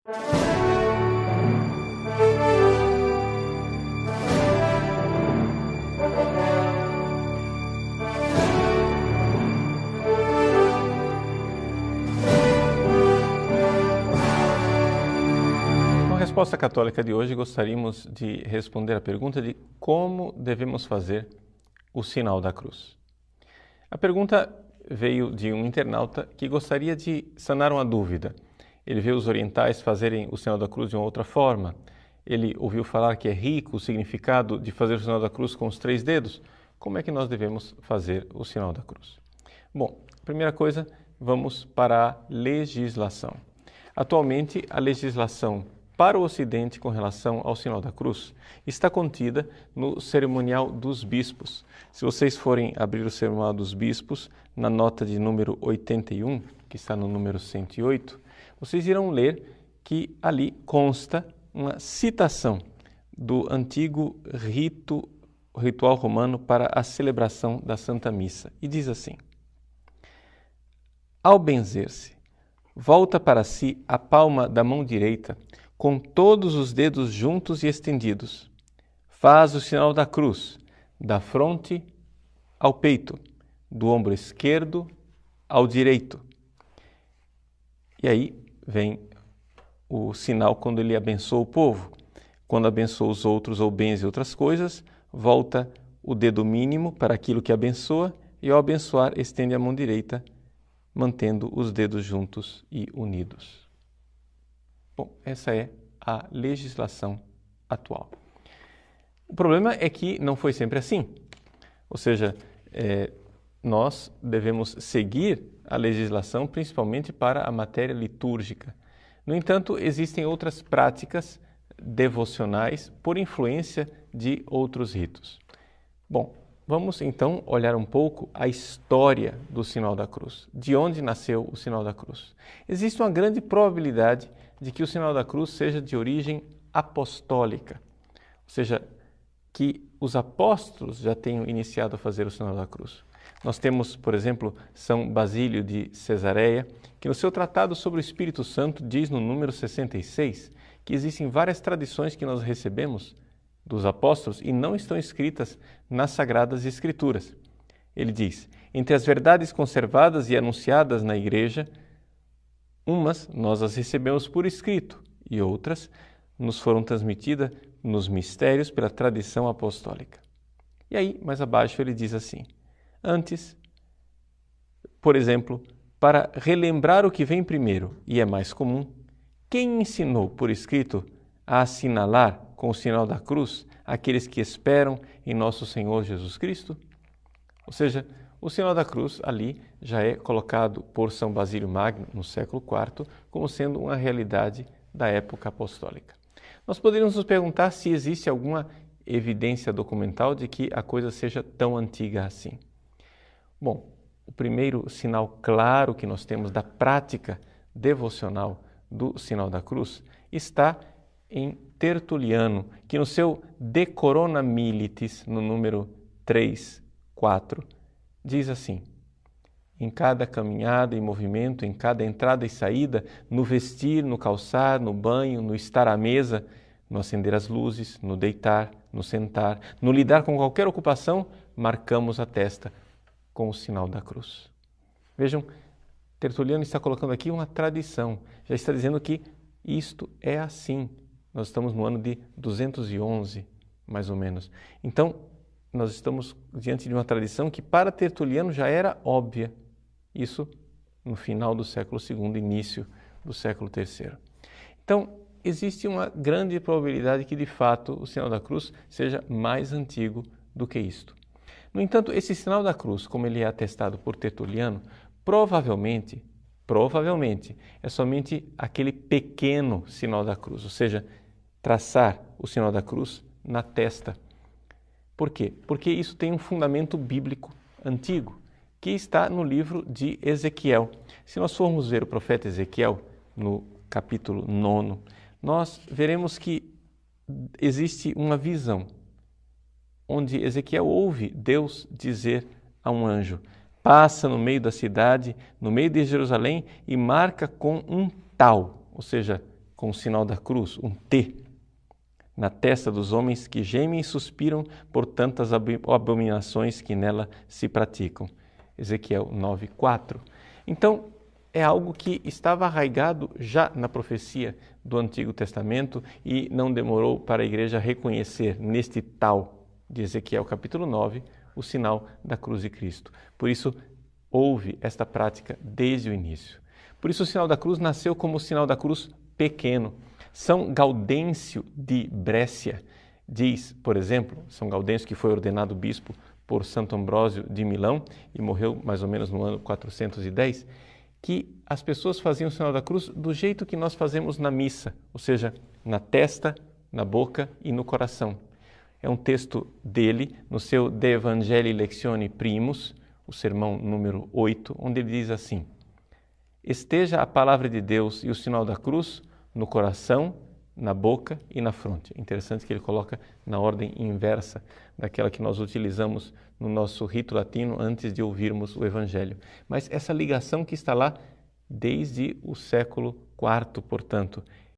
Com a resposta católica de hoje, gostaríamos de responder a pergunta de como devemos fazer o sinal da cruz. A pergunta veio de um internauta que gostaria de sanar uma dúvida. Ele vê os orientais fazerem o sinal da cruz de uma outra forma. Ele ouviu falar que é rico o significado de fazer o sinal da cruz com os 3 dedos. Como é que nós devemos fazer o sinal da cruz? Bom, primeira coisa, vamos para a legislação. Atualmente, a legislação para o Ocidente com relação ao sinal da cruz está contida no Cerimonial dos Bispos. Se vocês forem abrir o Cerimonial dos Bispos, na nota de número 81, que está no número 108, vocês irão ler que ali consta uma citação do antigo ritual romano para a celebração da Santa Missa. E diz assim: ao benzer-se, volta para si a palma da mão direita, com todos os dedos juntos e estendidos. Faz o sinal da cruz, da fronte ao peito, do ombro esquerdo ao direito. E aí vem o sinal quando ele abençoa o povo. Quando abençoa os outros ou bens e outras coisas, volta o dedo mínimo para aquilo que abençoa e ao abençoar estende a mão direita, mantendo os dedos juntos e unidos. Bom, essa é a legislação atual. O problema é que não foi sempre assim. Ou seja, nós devemos seguir a legislação principalmente para a matéria litúrgica. No entanto, existem outras práticas devocionais por influência de outros ritos. Bom, vamos então olhar um pouco a história do sinal da cruz. De onde nasceu o sinal da cruz? Existe uma grande probabilidade de que o sinal da cruz seja de origem apostólica, ou seja, que os apóstolos já tenham iniciado a fazer o sinal da cruz. Nós temos, por exemplo, São Basílio de Cesareia, que no seu tratado sobre o Espírito Santo diz no número 66 que existem várias tradições que nós recebemos dos apóstolos e não estão escritas nas Sagradas Escrituras. Ele diz: entre as verdades conservadas e anunciadas na Igreja, umas nós as recebemos por escrito e outras nos foram transmitidas nos mistérios pela tradição apostólica. E aí, mais abaixo, ele diz assim: antes, por exemplo, para relembrar o que vem primeiro e é mais comum, quem ensinou por escrito a assinalar com o sinal da cruz aqueles que esperam em nosso Senhor Jesus Cristo? Ou seja, o sinal da cruz ali já é colocado por São Basílio Magno no século IV como sendo uma realidade da época apostólica. Nós poderíamos nos perguntar se existe alguma evidência documental de que a coisa seja tão antiga assim. Bom, o primeiro sinal claro que nós temos da prática devocional do sinal da cruz está em Tertuliano, que no seu De Corona Militis, no número 3, 4, diz assim: em cada caminhada e movimento, em cada entrada e saída, no vestir, no calçar, no banho, no estar à mesa, no acender as luzes, no deitar, no sentar, no lidar com qualquer ocupação, marcamos a testa com o sinal da cruz. Vejam, Tertuliano está colocando aqui uma tradição, já está dizendo que isto é assim. Nós estamos no ano de 211, mais ou menos. Então, nós estamos diante de uma tradição que para Tertuliano já era óbvia. Isso no final do século II, início do século III. Então, existe uma grande probabilidade que, de fato, o sinal da cruz seja mais antigo do que isto. No entanto, esse sinal da cruz, como ele é atestado por Tertuliano, provavelmente, é somente aquele pequeno sinal da cruz, ou seja, traçar o sinal da cruz na testa. Por quê? Porque isso tem um fundamento bíblico antigo, que está no livro de Ezequiel. Se nós formos ver o profeta Ezequiel, no capítulo 9, nós veremos que existe uma visão, onde Ezequiel ouve Deus dizer a um anjo: passa no meio da cidade, no meio de Jerusalém, e marca com um tal, ou seja, com o sinal da cruz, um T, na testa dos homens que gemem e suspiram por tantas abominações que nela se praticam. Ezequiel 9:4. Então, é algo que estava arraigado já na profecia do Antigo Testamento e não demorou para a igreja reconhecer neste tal de Ezequiel capítulo 9 o sinal da cruz de Cristo. Por isso, houve esta prática desde o início. Por isso, o sinal da cruz nasceu como o sinal da cruz pequeno. São Gaudêncio de Brécia diz, por exemplo, São Gaudêncio, que foi ordenado bispo por Santo Ambrósio de Milão e morreu mais ou menos no ano 410, que as pessoas faziam o sinal da cruz do jeito que nós fazemos na missa, ou seja, na testa, na boca e no coração. É um texto dele, no seu De Evangelii Lectione Primus, o sermão número 8, onde ele diz assim: esteja a palavra de Deus e o sinal da cruz no coração, na boca e na fronte. É interessante que ele coloca na ordem inversa daquela que nós utilizamos no nosso rito latino antes de ouvirmos o Evangelho. Mas essa ligação que está lá desde o século IV, portanto,